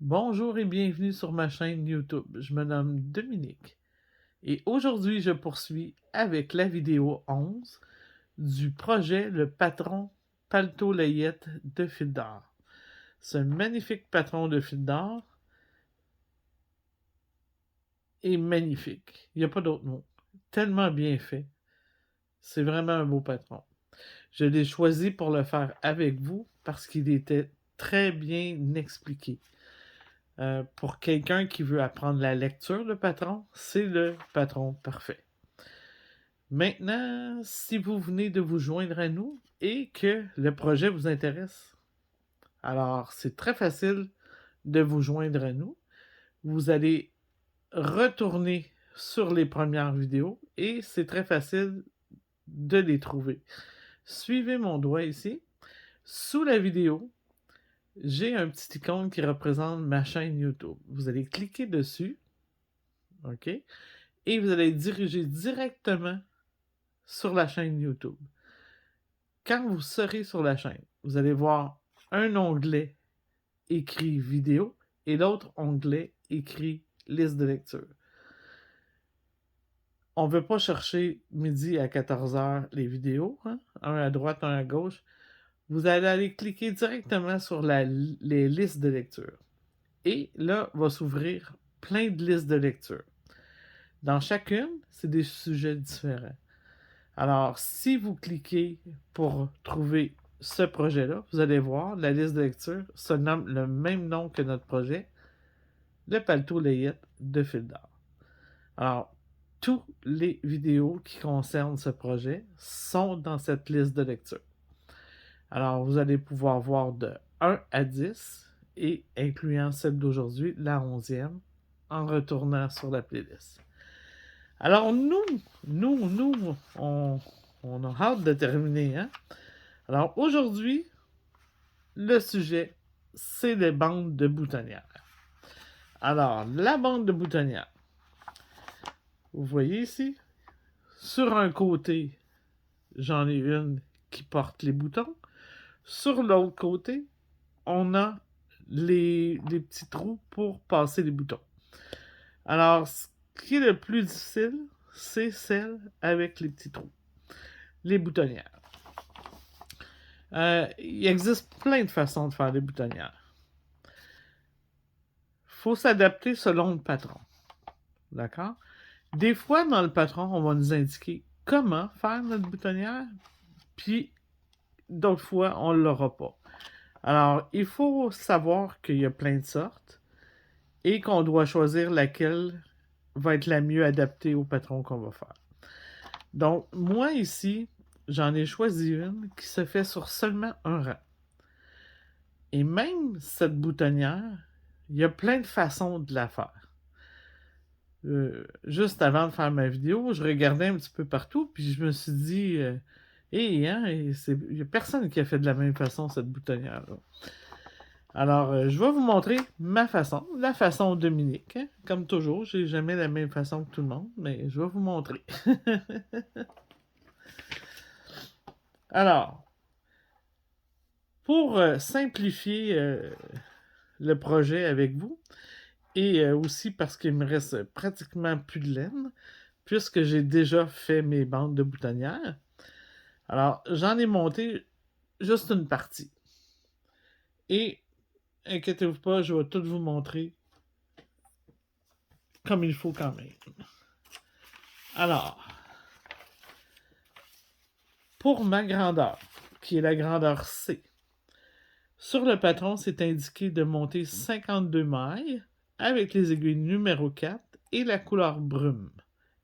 Bonjour et bienvenue sur ma chaîne YouTube. Je me nomme Dominique et aujourd'hui je poursuis avec la vidéo 11 du projet Le Patron Paletot Layette de fil d'or. Ce magnifique patron de fil d'or est magnifique. Il n'y a pas d'autre mot. Tellement bien fait. C'est vraiment un beau patron. Je l'ai choisi pour le faire avec vous parce qu'il était très bien expliqué. Pour quelqu'un qui veut apprendre la lecture, le patron, c'est le patron parfait. Maintenant, si vous venez de vous joindre à nous et que le projet vous intéresse, alors c'est très facile de vous joindre à nous. Vous allez retourner sur les premières vidéos et c'est très facile de les trouver. Suivez mon doigt ici. Sous la vidéo, j'ai un petit icône qui représente ma chaîne YouTube. Vous allez cliquer dessus, OK? Et vous allez être dirigé directement sur la chaîne YouTube. Quand vous serez sur la chaîne, vous allez voir un onglet écrit vidéo et l'autre onglet écrit liste de lecture. On ne veut pas chercher midi à 14h les vidéos, hein? Un à droite, un à gauche. Vous allez aller cliquer directement sur les listes de lecture. Et là, va s'ouvrir plein de listes de lecture. Dans chacune, c'est des sujets différents. Alors, si vous cliquez pour trouver ce projet-là, vous allez voir, la liste de lecture se nomme le même nom que notre projet, le Paletot Layette de fil d'or. Alors, toutes les vidéos qui concernent ce projet sont dans cette liste de lecture. Alors, vous allez pouvoir voir de 1 à 10 et incluant celle d'aujourd'hui, la 11e, en retournant sur la playlist. Alors, nous, on a hâte de terminer, hein? Alors, aujourd'hui, le sujet, c'est les bandes de boutonnières. Alors, la bande de boutonnières, vous voyez ici, sur un côté, j'en ai une qui porte les boutons. Sur l'autre côté, on a les petits trous pour passer les boutons. Alors, ce qui est le plus difficile, c'est celle avec les petits trous, les boutonnières. Il existe plein de façons de faire des boutonnières. Il faut s'adapter selon le patron. D'accord? Des fois, dans le patron, on va nous indiquer comment faire notre boutonnière, puis d'autres fois, on ne l'aura pas. Alors, il faut savoir qu'il y a plein de sortes et qu'on doit choisir laquelle va être la mieux adaptée au patron qu'on va faire. Donc, moi ici, j'en ai choisi une qui se fait sur seulement un rang. Et même cette boutonnière, il y a plein de façons de la faire. Juste avant de faire ma vidéo, je regardais un petit peu partout, puis je me suis dit, hein, il n'y a personne qui a fait de la même façon cette boutonnière-là. Alors, je vais vous montrer ma façon, la façon Dominique. Hein. Comme toujours, j'ai jamais la même façon que tout le monde, mais je vais vous montrer. Alors, pour simplifier le projet avec vous, et aussi parce qu'il me reste pratiquement plus de laine, puisque j'ai déjà fait mes bandes de boutonnières. Alors, j'en ai monté juste une partie. Et, inquiétez-vous pas, je vais tout vous montrer comme il faut quand même. Alors, pour ma grandeur, qui est la grandeur C, sur le patron, c'est indiqué de monter 52 mailles avec les aiguilles numéro 4 et la couleur brume,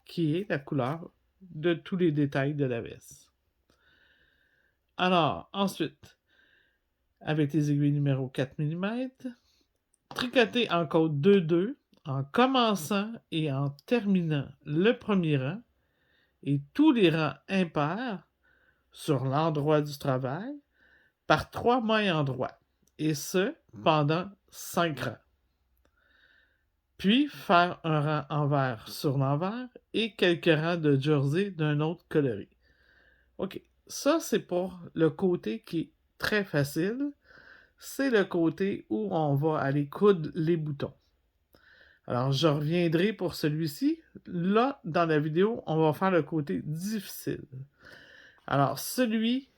qui est la couleur de tous les détails de la veste. Alors, ensuite, avec les aiguilles numéro 4 mm, tricoter en code 2-2 en commençant et en terminant le premier rang et tous les rangs impairs sur l'endroit du travail par 3 mailles en droit, et ce pendant 5 rangs. Puis faire un rang envers sur l'envers et quelques rangs de jersey d'un autre coloris. OK, ça c'est pour le côté qui est très facile. c'est le côté où on va aller coudre les boutons. Alors, je reviendrai pour celui-ci. Là, dans la vidéo, on va faire le côté difficile. Alors, celui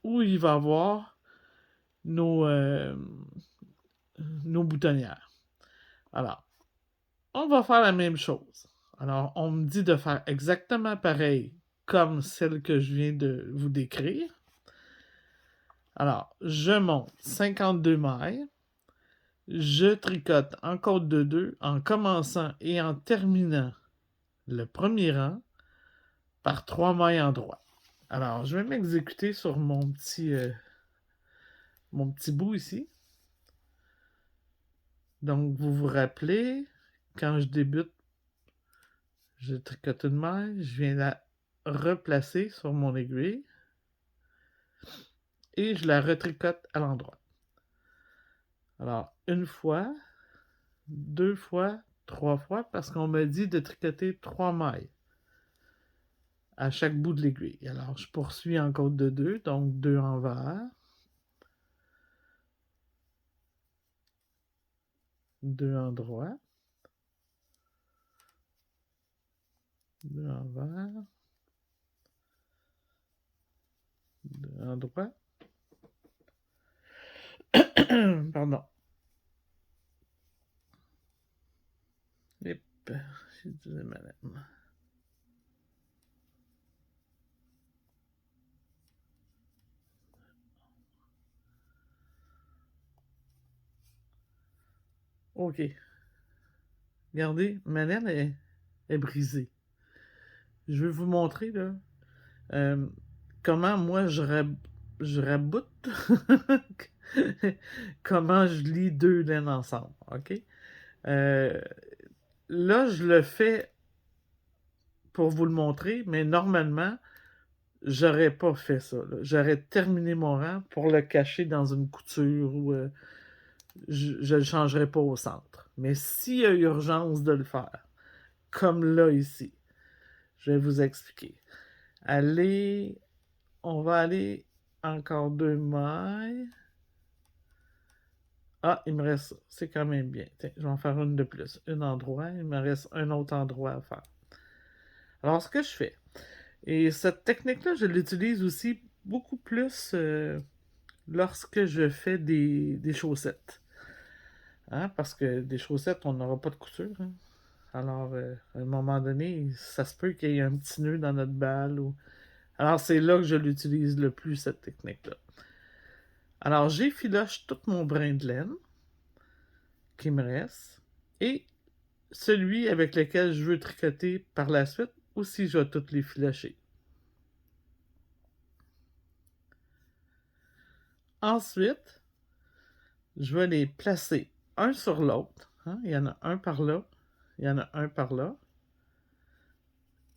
où il va y avoir nos boutonnières. Alors, on va faire la même chose. Alors, on me dit de faire exactement pareil comme celle que je viens de vous décrire. Alors, je monte 52 mailles. Je tricote en côte de 2 en commençant et en terminant le premier rang par 3 mailles en droit. Alors, je vais m'exécuter sur mon petit bout ici. Donc, vous vous rappelez, quand je débute, je tricote une maille, je viens la replacer sur mon aiguille et je la retricote à l'endroit. Alors, une fois, 2 fois, 3 fois, parce qu'on m'a dit de tricoter 3 mailles à chaque bout de l'aiguille. Alors, je poursuis en côte de 2, donc 2 envers, 2 en droit, 2 envers, 2 en droit. Pardon. Hip, j'ai dit madame. OK. Regardez, ma laine est brisée. Je vais vous montrer là comment moi je raboute, comment je lis 2 laines ensemble. OK? Là, je le fais pour vous le montrer, mais normalement, j'aurais pas fait ça. J'aurais terminé mon rang pour le cacher dans une couture ou je le changerais pas au centre. Mais s'il y a urgence de le faire, comme là ici, je vais vous expliquer. On va aller encore 2 mailles. Ah, il me reste, c'est quand même bien. Tiens, je vais en faire une de plus. Une endroit, il me reste un autre endroit à faire. Alors, ce que je fais, et cette technique-là, je l'utilise aussi beaucoup plus lorsque je fais des chaussettes. Hein, parce que des chaussettes, on n'aura pas de couture. Hein. Alors, à un moment donné, ça se peut qu'il y ait un petit nœud dans notre balle. Alors, c'est là que je l'utilise le plus, cette technique-là. Alors, j'effiloche tout mon brin de laine qui me reste. Et celui avec lequel je veux tricoter par la suite, aussi, je vais tout les filocher. Ensuite, je vais les placer un sur l'autre. Hein? Il y en a un par là, il y en a un par là.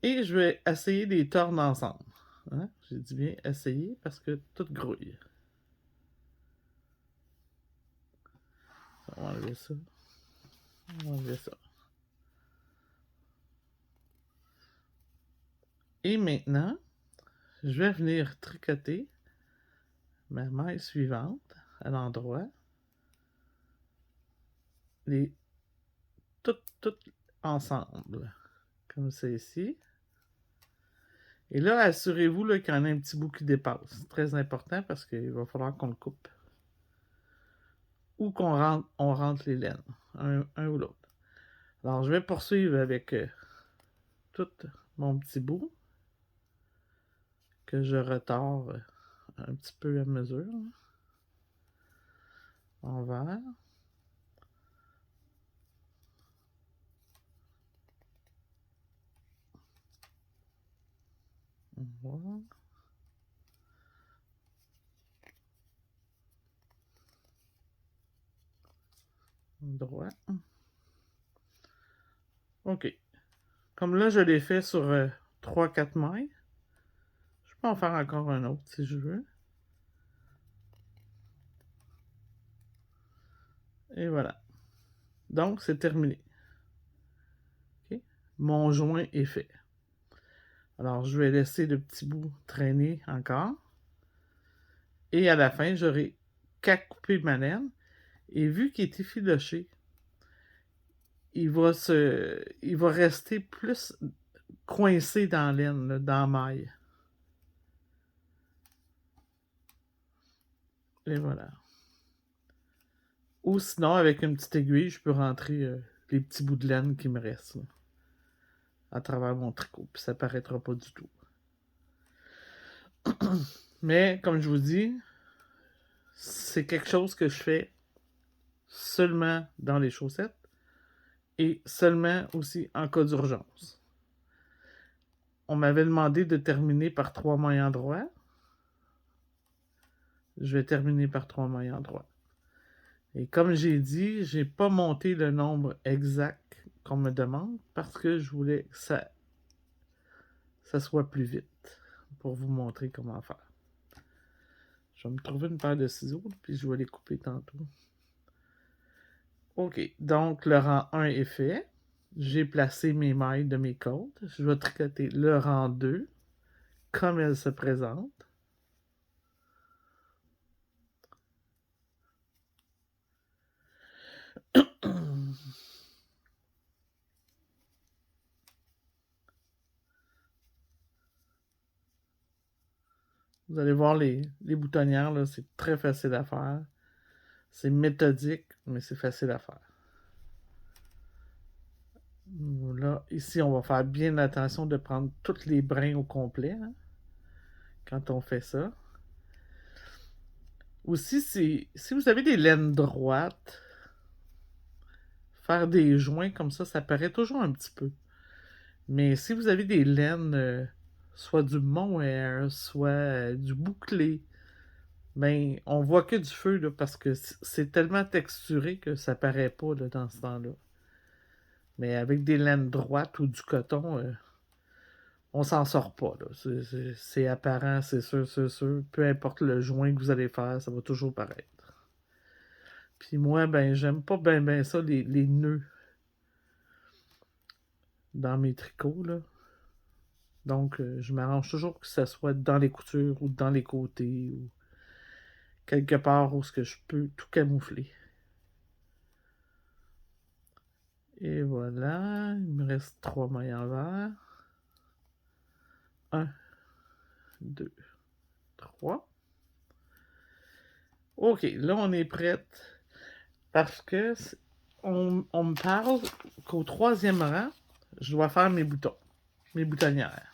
Et je vais essayer de les tordre ensemble. Hein? J'ai dit bien essayer parce que tout grouille. On va enlever ça. On va enlever ça. Et maintenant, je vais venir tricoter ma maille suivante à l'endroit. Toutes ensemble. Comme c'est ici. Et là, assurez-vous qu'il y en a un petit bout qui dépasse. C'est très important parce qu'il va falloir qu'on le coupe. Ou qu'on rentre les laines. Un ou l'autre. Alors, je vais poursuivre avec tout mon petit bout. Que je retarde un petit peu à mesure. Envers. Voilà. Droit. OK. Comme là, je l'ai fait sur 3-4 mailles. Je peux en faire encore un autre si je veux. Et voilà. Donc, c'est terminé. Okay. Mon joint est fait. Alors, je vais laisser le petit bout traîner encore. Et à la fin, j'aurai qu'à couper ma laine. Et vu qu'il est effiloché, il va rester plus coincé dans la laine, là, dans la maille. Et voilà. Ou sinon, avec une petite aiguille, je peux rentrer les petits bouts de laine qui me restent là, à travers mon tricot. Puis ça paraîtra pas du tout. Mais, comme je vous dis, c'est quelque chose que je fais seulement dans les chaussettes et seulement aussi en cas d'urgence. On m'avait demandé de terminer par 3 mailles endroits. Je vais terminer par 3 mailles endroits. Et comme j'ai dit, j'ai pas monté le nombre exact qu'on me demande parce que je voulais que ça soit plus vite pour vous montrer comment faire. Je vais me trouver une paire de ciseaux puis je vais les couper tantôt. OK, donc le rang 1 est fait. J'ai placé mes mailles de mes côtes. Je vais tricoter le rang 2 comme elle se présente. Vous allez voir les boutonnières, là, c'est très facile à faire. C'est méthodique, mais c'est facile à faire. Là, ici, on va faire bien attention de prendre tous les brins au complet hein, quand on fait ça. Aussi, si vous avez des laines droites, faire des joints comme ça paraît toujours un petit peu. Mais si vous avez des laines, soit du mohair, soit du bouclé, ben, on voit que du feu là, parce que c'est tellement texturé que ça paraît pas là, dans ce temps-là. Mais avec des laines droites ou du coton, on s'en sort pas. C'est apparent, c'est sûr, c'est sûr. Peu importe le joint que vous allez faire, ça va toujours paraître. Puis moi, ben, j'aime pas ben ça, les nœuds dans mes tricots, là. Donc, je m'arrange toujours que ça soit dans les coutures ou dans les côtés ou quelque part où ce que je peux tout camoufler. Et voilà, il me reste 3 mailles envers. 1, 2, 3. OK, là, on est prête parce que on me parle qu'au 3e rang, je dois faire mes boutons, mes boutonnières.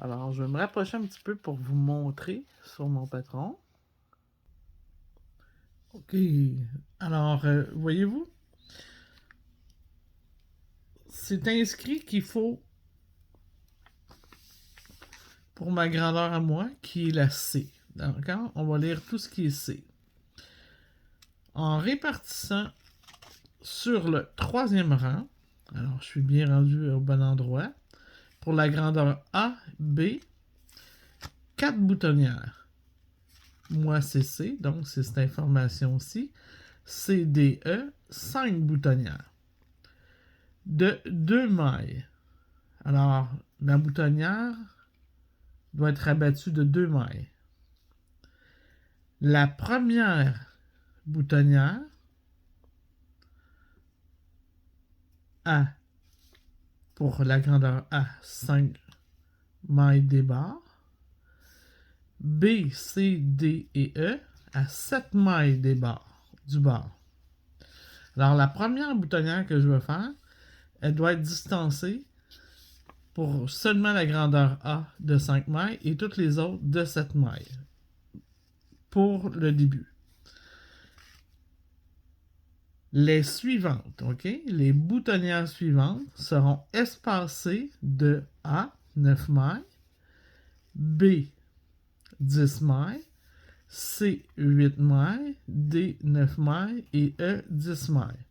Alors, je vais me rapprocher un petit peu pour vous montrer sur mon patron. OK. Alors, voyez-vous, c'est inscrit qu'il faut, pour ma grandeur à moi, qui est la C. D'accord? On va lire tout ce qui est C. En répartissant sur le 3e rang, alors je suis bien rendu au bon endroit, pour la grandeur A, B, 4 boutonnières. Moi, c'est C, donc c'est cette information-ci. C, D, E, 5 boutonnières. De 2 mailles. Alors, la boutonnière doit être abattue de 2 mailles. La première boutonnière A, pour la grandeur A, 5 mailles des barres. B, C, D et E à 7 mailles des barres, du bord. Alors, la première boutonnière que je veux faire, elle doit être distancée pour seulement la grandeur A de 5 mailles et toutes les autres de 7 mailles pour le début. Les suivantes, OK? Les boutonnières suivantes seront espacées de A, 9 mailles, B, 10 mailles, C, 8 mailles, D, 9 mailles et E, 10 mailles.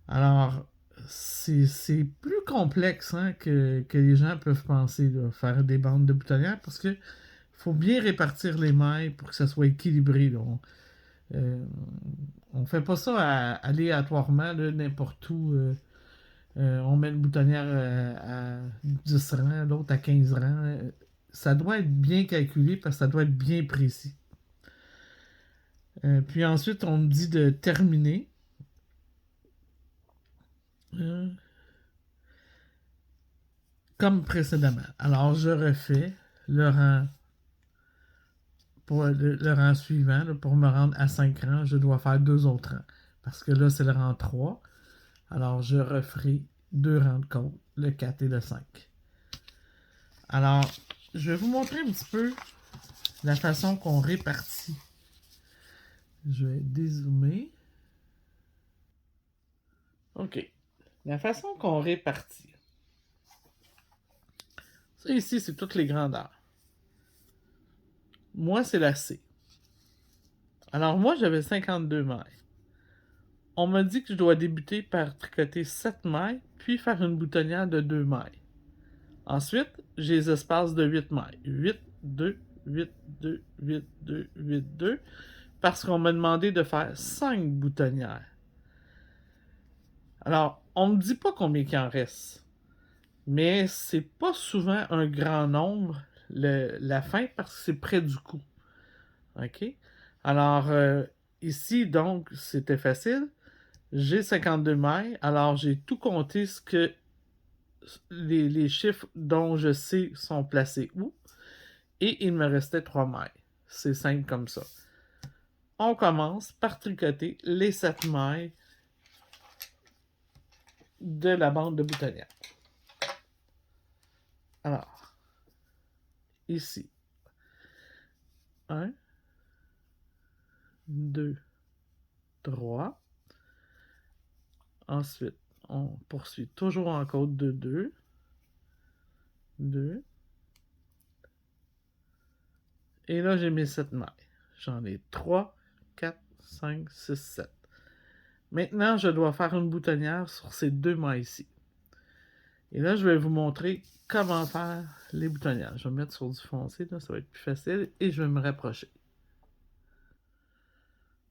Alors, c'est plus complexe hein, que les gens peuvent penser, là, faire des bandes de boutonnières, parce que faut bien répartir les mailles pour que ça soit équilibré. Là. On fait pas ça aléatoirement, n'importe où. On met une boutonnière à 10 rangs, l'autre à 15 rangs. Ça doit être bien calculé parce que ça doit être bien précis. Puis ensuite, on me dit de terminer. Comme précédemment. Alors, je refais le rang pour le rang suivant. Là, pour me rendre à 5 rangs, je dois faire 2 autres rangs. Parce que là, c'est le rang 3. Alors, je referai 2 rangs de côte, le 4 et le 5. Alors, je vais vous montrer un petit peu la façon qu'on répartit. Je vais dézoomer. OK. La façon qu'on répartit. Ça ici, c'est toutes les grandeurs. Moi, c'est la C. Alors, moi, j'avais 52 mailles. On m'a dit que je dois débuter par tricoter 7 mailles, puis faire une boutonnière de 2 mailles. Ensuite, j'ai les espaces de 8 mailles. 8, 2, 8, 2, 8, 2, 8, 2, parce qu'on m'a demandé de faire 5 boutonnières. Alors, on ne me dit pas combien il en reste, mais c'est pas souvent un grand nombre la fin parce que c'est près du coup. OK? Alors, ici, donc, c'était facile. J'ai 52 mailles, alors j'ai tout compté ce que les chiffres dont je sais sont placés où, et il me restait 3 mailles. C'est simple comme ça. On commence par tricoter les 7 mailles de la bande de boutonnière. Alors, ici, 1, 2, 3. Ensuite, on poursuit toujours en côte de 2, 2. Et là, j'ai mes 7 mailles. J'en ai 3, 4, 5, 6, 7. Maintenant, je dois faire une boutonnière sur ces 2 mailles ici. Et là, je vais vous montrer comment faire les boutonnières. Je vais me mettre sur du foncé, là, ça va être plus facile, et je vais me rapprocher.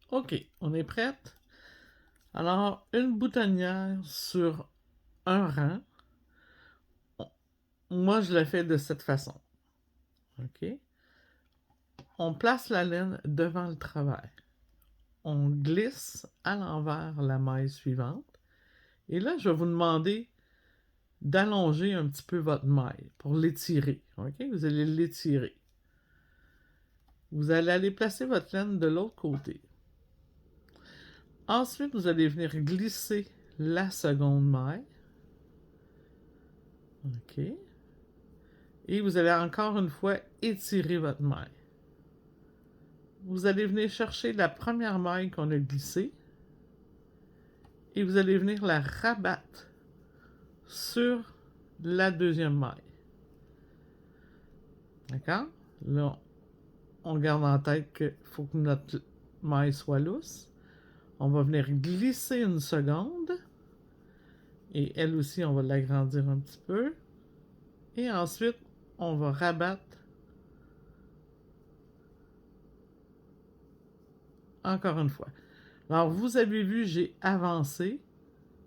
OK, on est prête? Alors, une boutonnière sur un rang, moi, je la fais de cette façon. OK? On place la laine devant le travail. On glisse à l'envers la maille suivante. Et là, je vais vous demander d'allonger un petit peu votre maille pour l'étirer. OK? Vous allez l'étirer. Vous allez aller placer votre laine de l'autre côté. Ensuite, vous allez venir glisser la seconde maille. OK? Et vous allez encore une fois étirer votre maille. Vous allez venir chercher la première maille qu'on a glissée et vous allez venir la rabattre sur la deuxième maille. D'accord? Là, on garde en tête qu'il faut que notre maille soit lousse. On va venir glisser une seconde. Et elle aussi, on va l'agrandir un petit peu. Et ensuite, on va rabattre encore une fois. Alors, vous avez vu, j'ai avancé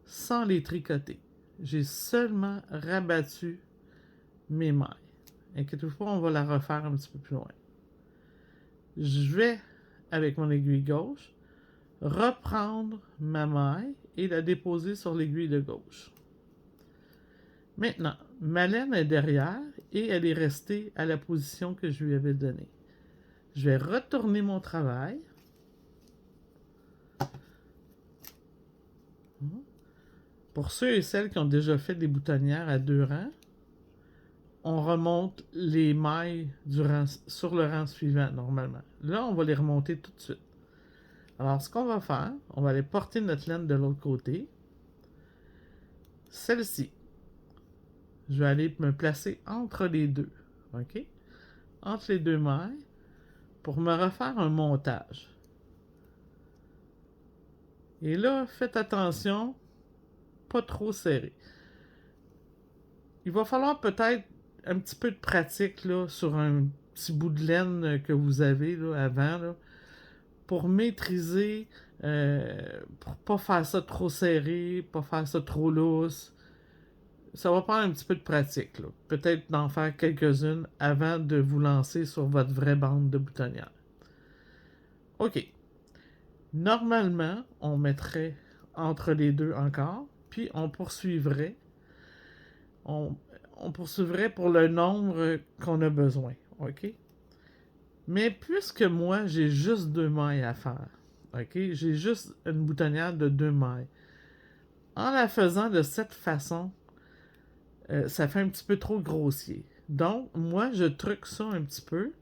sans les tricoter. J'ai seulement rabattu mes mailles. Inquiétez-vous pas, on va la refaire un petit peu plus loin. Je vais, avec mon aiguille gauche, reprendre ma maille et la déposer sur l'aiguille de gauche. Maintenant, ma laine est derrière et elle est restée à la position que je lui avais donnée. Je vais retourner mon travail. Pour ceux et celles qui ont déjà fait des boutonnières à 2 rangs, on remonte les mailles sur le rang suivant normalement. Là, on va les remonter tout de suite. Alors, ce qu'on va faire, on va aller porter notre laine de l'autre côté. Celle-ci, je vais aller me placer entre les deux. OK? Entre les deux mailles pour me refaire un montage. Et là, faites attention, pas trop serré. Il va falloir peut-être un petit peu de pratique là, sur un petit bout de laine que vous avez là, avant là, pour maîtriser, pour pas faire ça trop serré, pas faire ça trop lousse. Ça va prendre un petit peu de pratique. Peut-être d'en faire quelques-unes avant de vous lancer sur votre vraie bande de boutonnière. OK. Normalement, on mettrait entre les deux encore, puis on poursuivrait. On poursuivrait pour le nombre qu'on a besoin, OK? Mais puisque moi, j'ai juste 2 mailles à faire, OK? J'ai juste une boutonnière de 2 mailles. En la faisant de cette façon, ça fait un petit peu trop grossier. Donc, moi, je truque ça un petit peu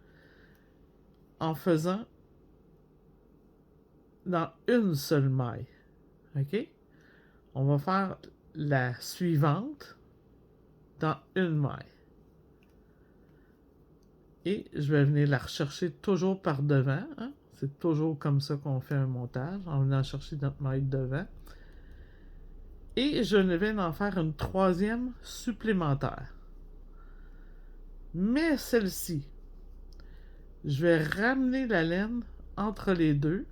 en faisant dans une seule maille. OK? On va faire la suivante dans une maille. Et je vais venir la rechercher toujours par devant. Hein? C'est toujours comme ça qu'on fait un montage, en venant chercher notre maille devant. Et je vais en faire une troisième supplémentaire. Mais celle-ci, je vais ramener la laine entre les deux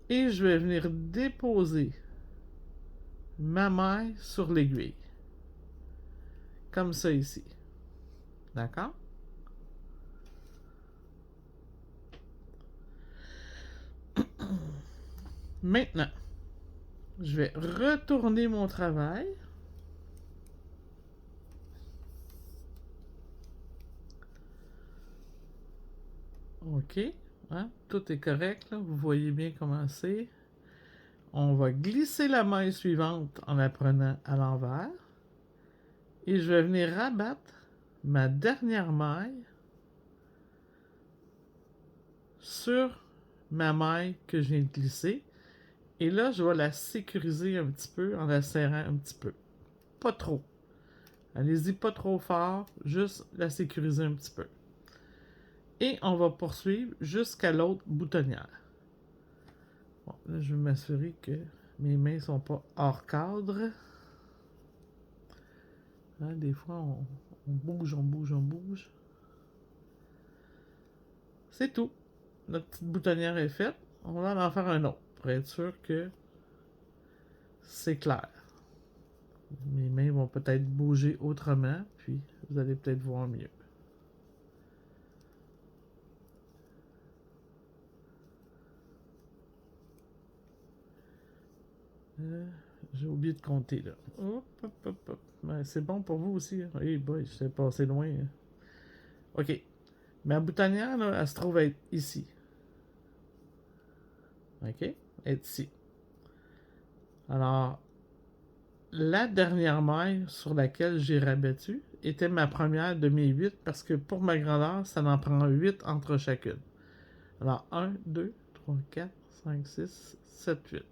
et je vais venir déposer ma maille sur l'aiguille. Comme ça ici. D'accord? Maintenant, je vais retourner mon travail. OK. Hein? Tout est correct, là. Vous voyez bien comment c'est. On va glisser la maille suivante en la prenant à l'envers. Et je vais venir rabattre ma dernière maille sur ma maille que je viens de glisser. Et là, je vais la sécuriser un petit peu en la serrant un petit peu. Pas trop. Allez-y pas trop fort, juste la sécuriser un petit peu. Et on va poursuivre jusqu'à l'autre boutonnière. Bon, là, je vais m'assurer que mes mains ne sont pas hors cadre. Hein, des fois, on bouge, on bouge, on bouge. C'est tout. Notre petite boutonnière est faite. On va en faire un autre pour être sûr que c'est clair. Mes mains vont peut-être bouger autrement, puis vous allez peut-être voir mieux. J'ai oublié de compter là. Hop, hop, hop, hop. Ben, c'est bon pour vous aussi. Hein? Hey boy, je suis passé loin. Hein. OK. Ma boutonnière, là, elle se trouve être ici. OK? Elle est ici. Alors, la dernière maille sur laquelle j'ai rabattu était ma première de mes 8 parce que pour ma grandeur, ça en prend 8 entre chacune. Alors, 1, 2, 3, 4, 5, 6, 7, 8.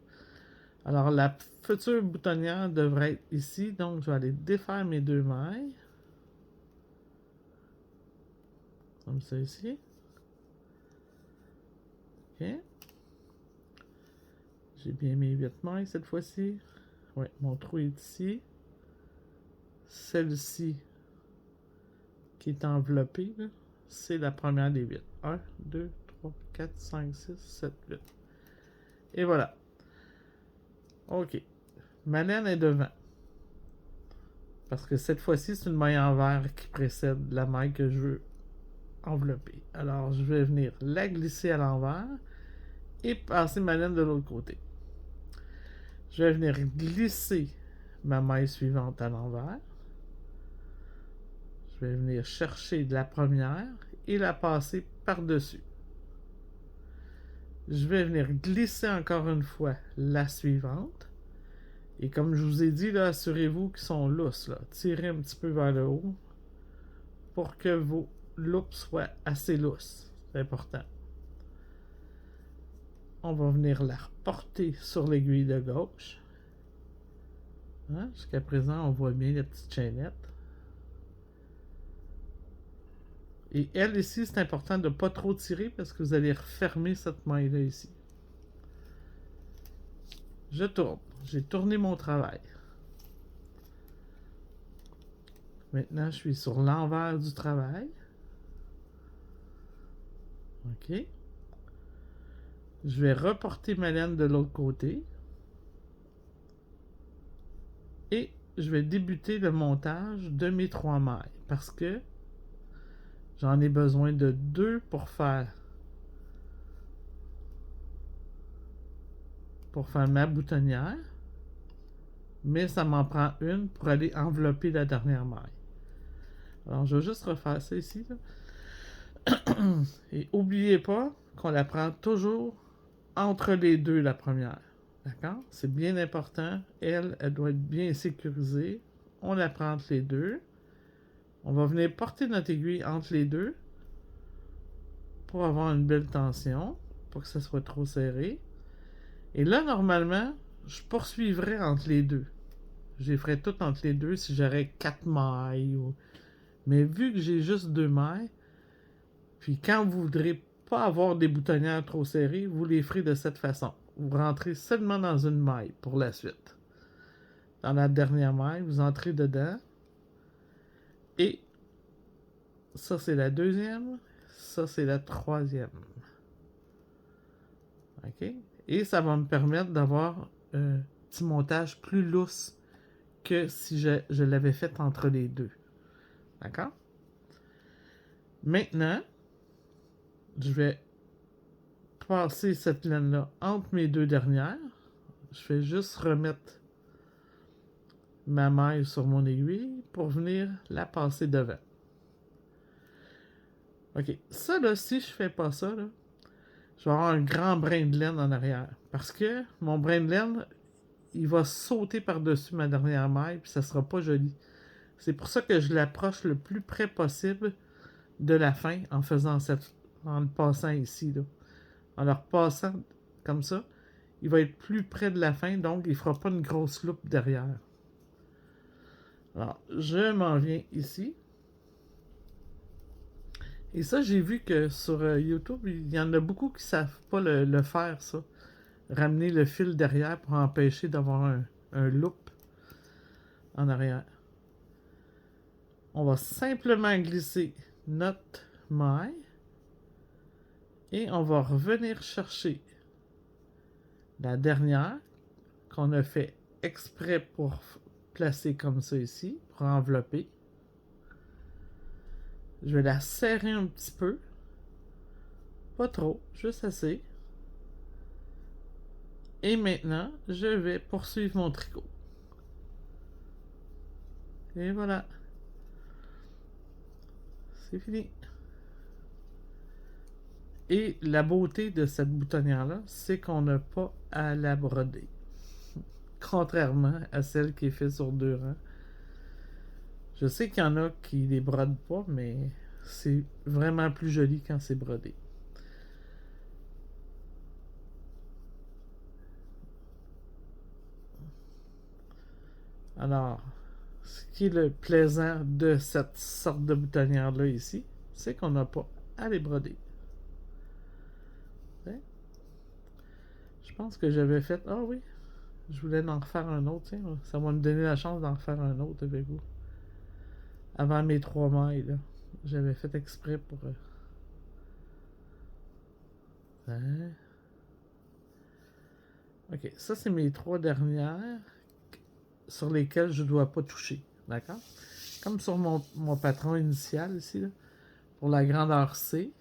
Alors, la future boutonnière devrait être ici. Donc, je vais aller défaire mes 2 mailles. Comme ça ici. OK. J'ai bien mes 8 mailles cette fois-ci. Oui, mon trou est ici. Celle-ci qui est enveloppée, c'est la première des 8. 1, 2, 3, 4, 5, 6, 7, 8. Et voilà. OK. Ma laine est devant. Parce que cette fois-ci, c'est une maille en verre qui précède la maille que je veux envelopper. Alors, je vais venir la glisser à l'envers et passer ma laine de l'autre côté. Je vais venir glisser ma maille suivante à l'envers. Je vais venir chercher de la première et la passer par-dessus. Je vais venir glisser encore une fois la suivante. Et comme je vous ai dit, là, assurez-vous qu'ils sont lousses. Là. Tirez un petit peu vers le haut pour que vos loupes soient assez lousses. C'est important. On va venir la reporter sur l'aiguille de gauche. Hein? Jusqu'à présent, on voit bien la petite chaînette. Et elle ici, c'est important de ne pas trop tirer parce que vous allez refermer cette maille-là ici. Je tourne. J'ai tourné mon travail. Maintenant, je suis sur l'envers du travail. OK. Je vais reporter ma laine de l'autre côté. Et je vais débuter le montage de mes 3 mailles. Parce que j'en ai besoin de 2 pour faire pour faire ma boutonnière, mais ça m'en prend une pour aller envelopper la dernière maille. Alors, je vais juste refaire ça ici, là. Et n'oubliez pas qu'on la prend toujours entre les deux, la première. D'accord? C'est bien important. Elle doit être bien sécurisée. On la prend entre les deux. On va venir porter notre aiguille entre les deux pour avoir une belle tension, pour que ça soit trop serré. Et là, normalement, je poursuivrais entre les deux. Je les ferais toutes entre les deux si j'aurais 4 mailles. Mais vu que j'ai juste 2 mailles, puis quand vous voudrez pas avoir des boutonnières trop serrées, vous les ferez de cette façon. Vous rentrez seulement dans une maille pour la suite. Dans la dernière maille, vous entrez dedans. Et ça, c'est la deuxième. Ça, c'est la troisième. OK? Et ça va me permettre d'avoir un petit montage plus lousse que si je l'avais fait entre les deux. D'accord? Maintenant, je vais passer cette laine-là entre mes deux dernières. Je vais juste remettre ma maille sur mon aiguille pour venir la passer devant. OK. Ça, là, si je fais pas ça, là, je vais avoir un grand brin de laine en arrière. Parce que mon brin de laine, il va sauter par-dessus ma dernière maille, puis ça sera pas joli. C'est pour ça que je l'approche le plus près possible de la fin en faisant en le passant ici, là. En le repassant comme ça, il va être plus près de la fin, donc il ne fera pas une grosse loupe derrière. Alors, je m'en viens ici. Et ça, j'ai vu que sur YouTube, il y en a beaucoup qui ne savent pas le faire, ça. Ramener le fil derrière pour empêcher d'avoir un loop en arrière. On va simplement glisser notre maille et on va revenir chercher la dernière qu'on a fait exprès pour placer comme ça ici, pour envelopper. Je vais la serrer un petit peu. Pas trop, juste assez. Et maintenant, je vais poursuivre mon tricot. Et voilà. C'est fini. Et la beauté de cette boutonnière-là, c'est qu'on n'a pas à la broder. Contrairement à celle qui est faite sur 2 rangs. Je sais qu'il y en a qui les brodent pas, mais c'est vraiment plus joli quand c'est brodé. Alors, ce qui est le plaisant de cette sorte de boutonnière-là ici, c'est qu'on n'a pas à les broder. Je pense que j'avais fait... Ah oui, je voulais en refaire un autre. Tiens, ça va me donner la chance d'en refaire un autre avec vous. Avant mes 3 mailles, là. J'avais fait exprès pour... Ok, ça c'est mes 3 dernières sur lesquelles je ne dois pas toucher. D'accord? Comme sur mon patron initial ici, là, pour la grandeur C.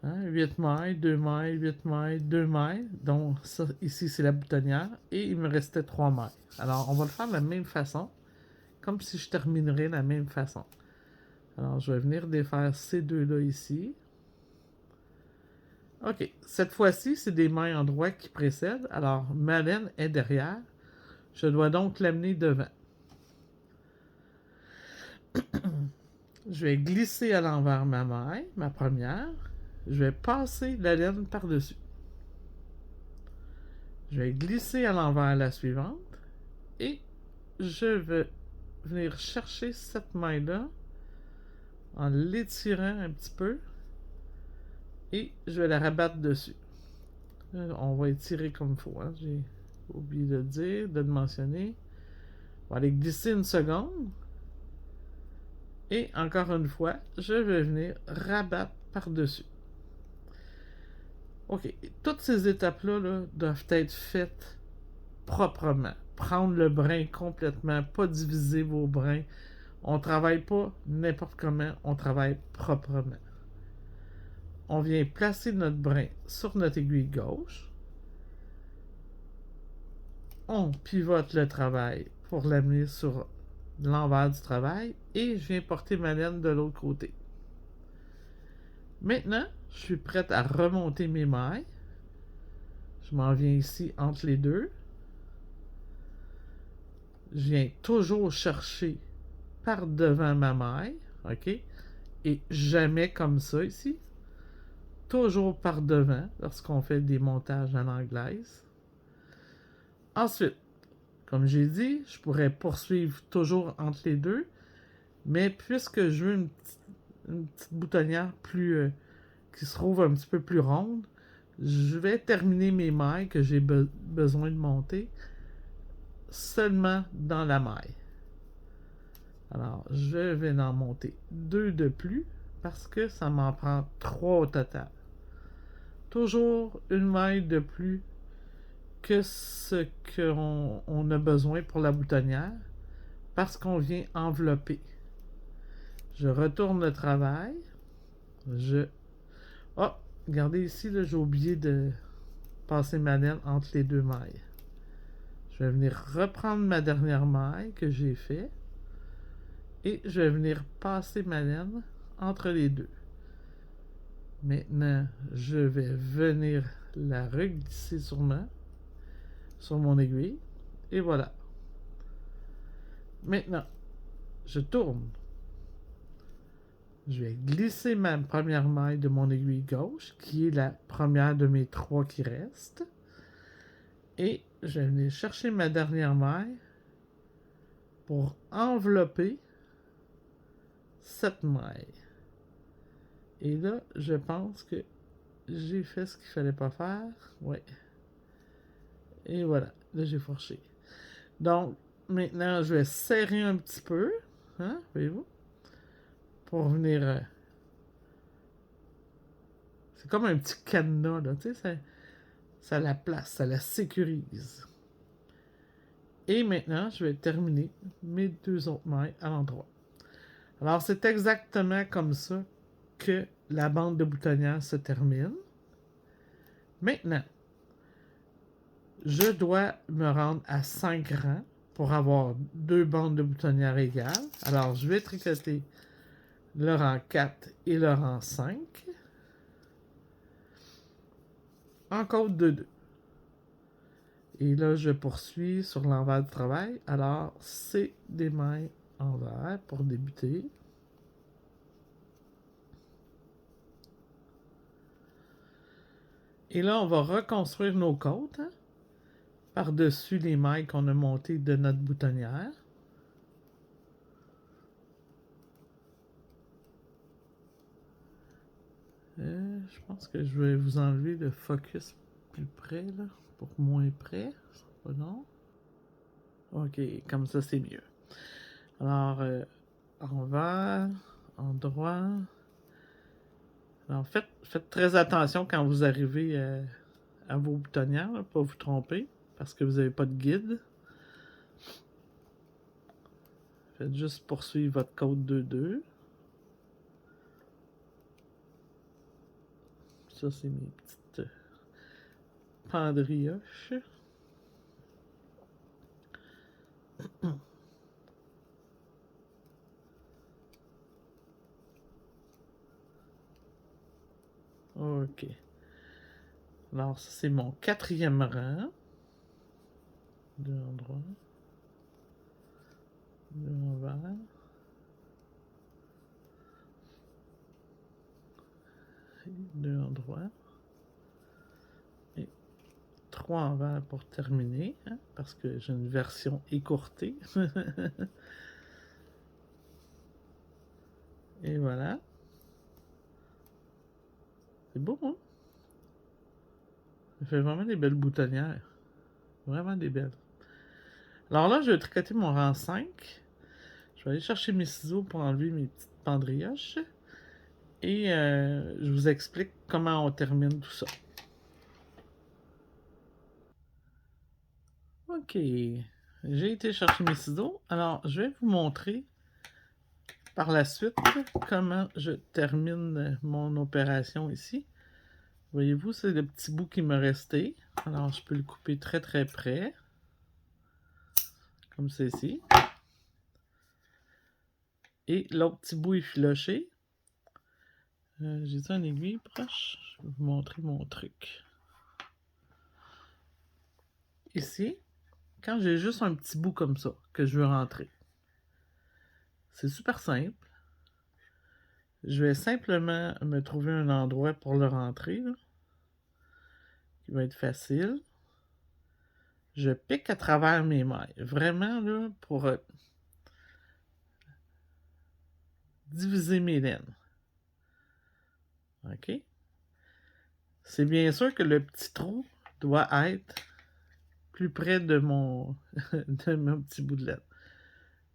8 mailles, 2 mailles, 8 mailles, 2 mailles. Donc, ça, ici, c'est la boutonnière. Et il me restait 3 mailles. Alors, on va le faire de la même façon. Comme si je terminerais de la même façon. Alors, je vais venir défaire ces deux-là ici. OK. Cette fois-ci, c'est des mailles en droit qui précèdent. Alors, ma laine est derrière. Je dois donc l'amener devant. Je vais glisser à l'envers ma maille, ma première. Je vais passer la laine par-dessus. Je vais glisser à l'envers la suivante. Et je vais venir chercher cette maille-là en l'étirant un petit peu. Et je vais la rabattre dessus. On va étirer comme il faut. J'ai oublié de le dire, de le mentionner. On va aller glisser une seconde. Et encore une fois, je vais venir rabattre par-dessus. OK. Toutes ces étapes-là là, doivent être faites proprement. Prendre le brin complètement, pas diviser vos brins. On ne travaille pas n'importe comment, on travaille proprement. On vient placer notre brin sur notre aiguille gauche. on pivote le travail pour l'amener sur l'envers du travail et je viens porter ma laine de l'autre côté. Maintenant, je suis prête à remonter mes mailles. Je m'en viens ici entre les deux. Je viens toujours chercher par devant ma maille, ok? Et jamais comme ça ici. Toujours par devant lorsqu'on fait des montages à l'anglaise. Ensuite, comme j'ai dit, je pourrais poursuivre toujours entre les deux, mais puisque je veux une petite boutonnière plus qui se trouve un petit peu plus ronde, je vais terminer mes mailles que j'ai besoin de monter seulement dans la maille. Alors, je vais en monter 2 de plus parce que ça m'en prend 3 au total. Toujours une maille de plus que ce qu'on a besoin pour la boutonnière parce qu'on vient envelopper. Je retourne le travail. Oh, regardez ici, j'ai oublié de passer ma laine entre les deux mailles. Je vais venir reprendre ma dernière maille que j'ai fait et je vais venir passer ma laine entre les deux. Maintenant, je vais venir la reglisser sur mon aiguille et voilà. Maintenant, je tourne. Je vais glisser ma première maille de mon aiguille gauche, qui est la première de mes 3 qui restent. Et je vais venir chercher ma dernière maille pour envelopper cette maille. Et là, je pense que j'ai fait ce qu'il fallait pas faire. Ouais. Et voilà. Là, j'ai fourché. Donc, maintenant, je vais serrer un petit peu. Hein, voyez-vous? Pour venir... c'est comme un petit cadenas, là. Tu sais, ça la place, ça la sécurise. Et maintenant, je vais terminer mes 2 autres mailles à l'endroit. Alors, c'est exactement comme ça que la bande de boutonnière se termine. Maintenant, je dois me rendre à 5 rangs pour avoir 2 bandes de boutonnière égales. Alors, je vais tricoter le rang 4 et le rang 5 en code de 2. Et là, je poursuis sur l'envers du travail. Alors, c'est des mailles envers pour débuter. Et là, on va reconstruire nos côtes hein, par-dessus les mailles qu'on a montées de notre boutonnière. Je pense que je vais vous enlever le focus plus près, là, pour moins près. Pas non. Ok, comme ça, c'est mieux. Alors, envers, endroit. Alors, faites très attention quand vous arrivez à vos boutonnières, là, pas vous tromper, parce que vous n'avez pas de guide. Faites juste poursuivre votre code 2-2. Ça, c'est mes petites pendrioches. Ok. Alors, ça, c'est mon 4e rang. 2 endroits. 2 envers. Et 2 endroits. Et 3 envers pour terminer, hein, parce que j'ai une version écourtée. Et voilà. C'est beau, hein? Ça fait vraiment des belles boutonnières. Vraiment des belles. Alors là, je vais tricoter mon rang 5. Je vais aller chercher mes ciseaux pour enlever mes petites pendrioches. Et je vous explique comment on termine tout ça. Ok. J'ai été chercher mes ciseaux. Alors, je vais vous montrer par la suite comment je termine mon opération ici. Voyez-vous, c'est le petit bout qui me restait. Alors, je peux le couper très très près. comme ceci. Et l'autre petit bout est filoché. J'ai-tu un aiguille proche? Je vais vous montrer mon truc. Ici, quand j'ai juste un petit bout comme ça que je veux rentrer, c'est super simple. Je vais simplement me trouver un endroit pour le rentrer, là, qui va être facile. Je pique à travers mes mailles, vraiment là, pour diviser mes laines. OK? C'est bien sûr que le petit trou doit être plus près de mon, de mon petit bout de laine.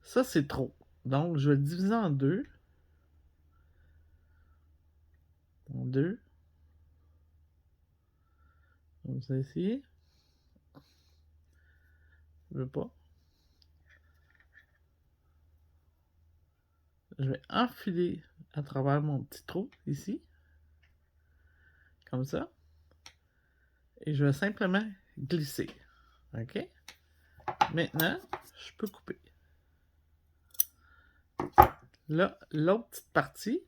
Ça, c'est trop. Donc, je vais le diviser en deux. En deux. Comme ça ici. Je veux pas. Je vais enfiler à travers mon petit trou ici. Comme ça. Et je vais simplement glisser. OK? Maintenant, je peux couper. Là, l'autre petite partie,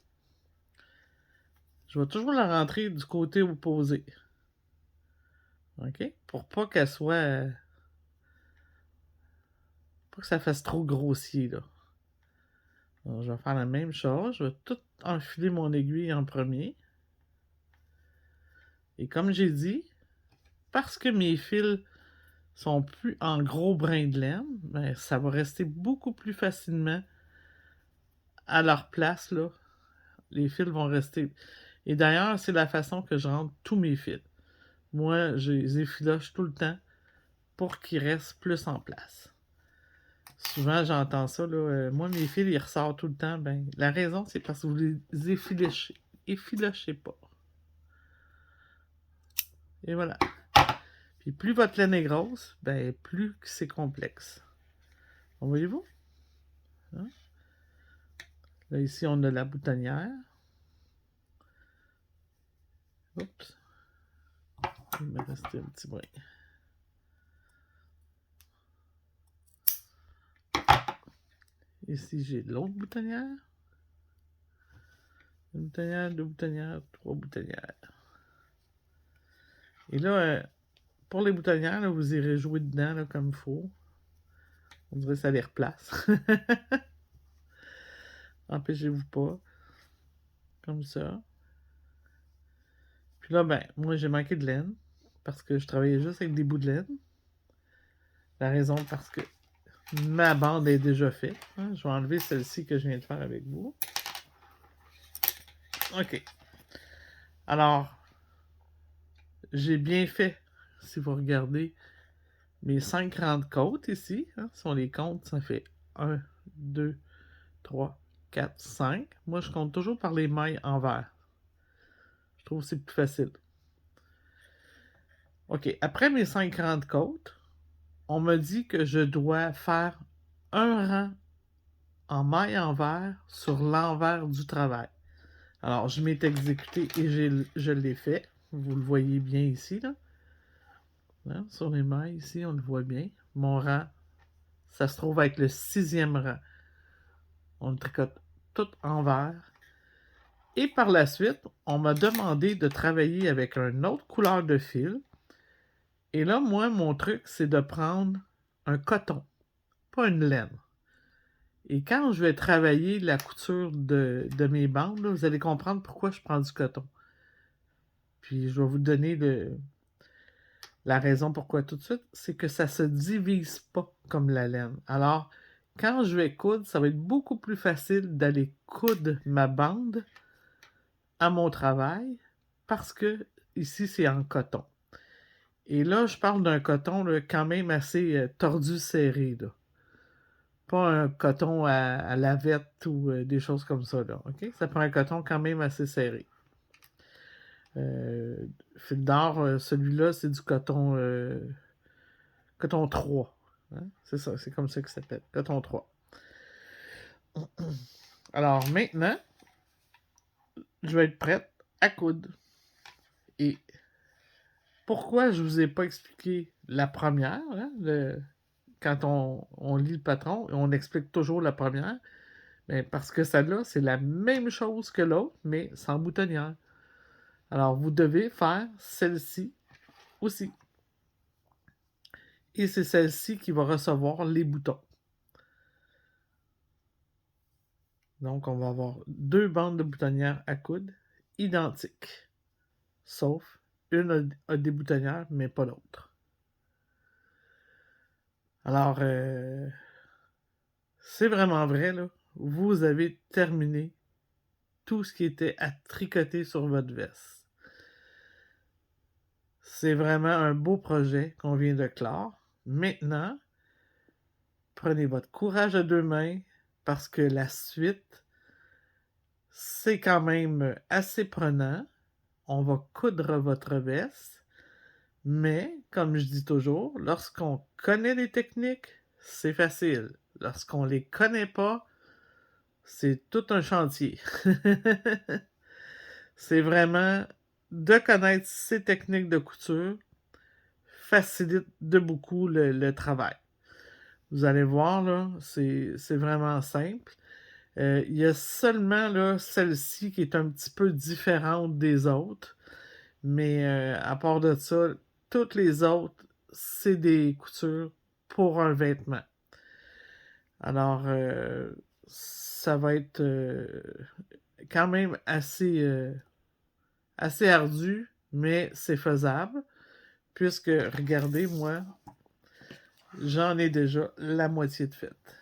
je vais toujours la rentrer du côté opposé. OK? Pour pas qu'elle soit... Pas que ça fasse trop grossier, là. Alors, je vais faire la même chose. Je vais tout enfiler mon aiguille en premier. Et comme j'ai dit, parce que mes fils sont plus en gros brins de laine, ben, ça va rester beaucoup plus facilement à leur place, là. Les fils vont rester... Et d'ailleurs, c'est la façon que je rentre tous mes fils. Moi, je les effiloche tout le temps pour qu'ils restent plus en place. Souvent, j'entends ça, là. Moi, mes fils, ils ressortent tout le temps. Ben, la raison, c'est parce que vous les effilochez pas. Et voilà. Puis plus votre laine est grosse, ben, plus c'est complexe. Voyez-vous? Hein? Là, ici, on a la boutonnière. Oups. Il me restait un petit brin. Ici, j'ai l'autre boutonnière. Une boutonnière, deux boutonnières, trois boutonnières. Et là, pour les boutonnières, là, vous irez jouer dedans là, comme il faut. On dirait que ça les replace. Empêchez-vous pas. Comme ça. Puis là, ben, moi, j'ai manqué de laine. Parce que je travaillais juste avec des bouts de laine. La raison, parce que ma bande est déjà faite. Hein? Je vais enlever celle-ci que je viens de faire avec vous. OK. Alors, j'ai bien fait, si vous regardez, mes 5 grandes côtes ici. Hein, si on les compte, ça fait 1, 2, 3, 4, 5. Moi, je compte toujours par les mailles envers. Je trouve que c'est plus facile. OK. Après mes 5 grandes côtes, on m'a dit que je dois faire un rang en maille envers sur l'envers du travail. Alors, je m'ai exécuté et je l'ai fait. Vous le voyez bien ici, là. Hein, sur les mailles, ici, on le voit bien. Mon rang, ça se trouve être le 6e rang. On le tricote tout envers. Et par la suite, on m'a demandé de travailler avec une autre couleur de fil. Et là, moi, mon truc, c'est de prendre un coton, pas une laine. Et quand je vais travailler la couture de mes bandes, là, vous allez comprendre pourquoi je prends du coton. Puis je vais vous donner la raison pourquoi tout de suite. C'est que ça se divise pas comme la laine. Alors, quand je vais coudre, ça va être beaucoup plus facile d'aller coudre ma bande à mon travail parce que ici, c'est en coton. Et là, je parle d'un coton là, quand même assez tordu, serré. Là. Pas un coton à lavette ou des choses comme ça. Là, okay? Ça prend un coton quand même assez serré. Fil d'or, celui-là, c'est du coton 3. Hein? C'est ça, c'est comme ça qu'il s'appelle. Coton 3. Alors maintenant, je vais être prête à coudre. Et pourquoi je ne vous ai pas expliqué la première, hein, quand on lit le patron, on explique toujours la première, mais parce que celle-là, c'est la même chose que l'autre, mais sans boutonnière. Alors, vous devez faire celle-ci aussi. Et c'est celle-ci qui va recevoir les boutons. Donc, on va avoir deux bandes de boutonnières à coude identiques. Sauf une a des boutonnières, mais pas l'autre. Alors, c'est vraiment vrai, là. Vous avez terminé tout ce qui était à tricoter sur votre veste. C'est vraiment un beau projet qu'on vient de clore. Maintenant, prenez votre courage à deux mains parce que la suite, c'est quand même assez prenant. On va coudre votre veste, mais comme je dis toujours, lorsqu'on connaît les techniques, c'est facile. Lorsqu'on les connaît pas, c'est tout un chantier. C'est vraiment de connaître ces techniques de couture facilite de beaucoup le travail. Vous allez voir, là, c'est vraiment simple. Il y a seulement là, celle-ci qui est un petit peu différente des autres. Mais à part de ça, toutes les autres, c'est des coutures pour un vêtement. Alors, ça va être quand même assez ardu, mais c'est faisable. Puisque, regardez, moi, j'en ai déjà la moitié de faite.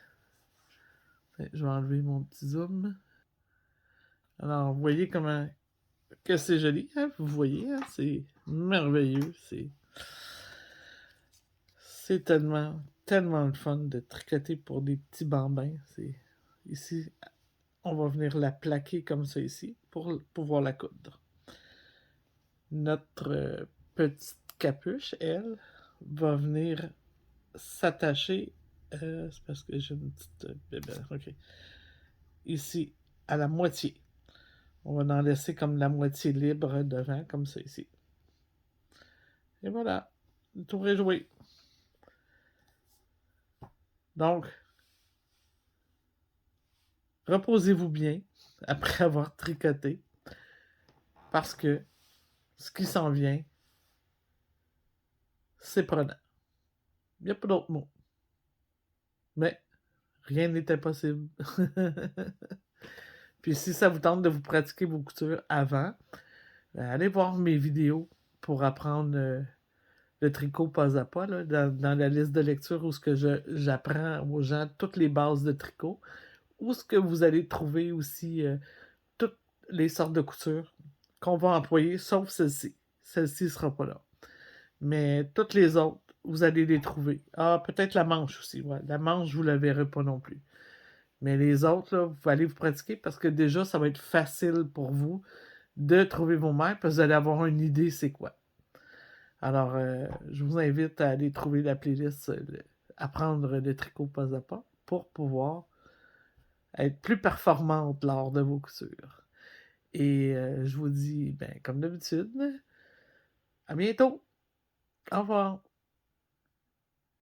Je vais enlever mon petit zoom. Alors, vous voyez comment que c'est joli, hein? Vous voyez, hein? C'est merveilleux. C'est tellement, tellement le fun de tricoter pour des petits bambins. Ici, on va venir la plaquer comme ça ici pour pouvoir la coudre. Notre petite capuche, elle, va venir s'attacher. C'est parce que j'ai une petite bébelle. OK. Ici, à la moitié. On va en laisser comme la moitié libre devant, comme ça ici. Et voilà. Le tour est joué. Donc, reposez-vous bien après avoir tricoté. Parce que ce qui s'en vient, c'est prenant. Il n'y a pas d'autre mot. Mais rien n'est impossible. Puis si ça vous tente de vous pratiquer vos coutures avant, allez voir mes vidéos pour apprendre le tricot pas à pas, là, dans la liste de lecture où ce que j'apprends aux gens toutes les bases de tricot, où ce que vous allez trouver aussi toutes les sortes de coutures qu'on va employer, sauf celle-ci. Celle-ci ne sera pas là. Mais toutes les autres, vous allez les trouver. Ah, peut-être la manche aussi. Ouais. La manche, vous ne la verrez pas non plus. Mais les autres, là, vous allez vous pratiquer parce que déjà, ça va être facile pour vous de trouver vos mailles parce que vous allez avoir une idée c'est quoi. Alors, je vous invite à aller trouver la playlist Apprendre le tricot pas à pas pour pouvoir être plus performante lors de vos coutures. Et je vous dis, ben, comme d'habitude, à bientôt. Au revoir.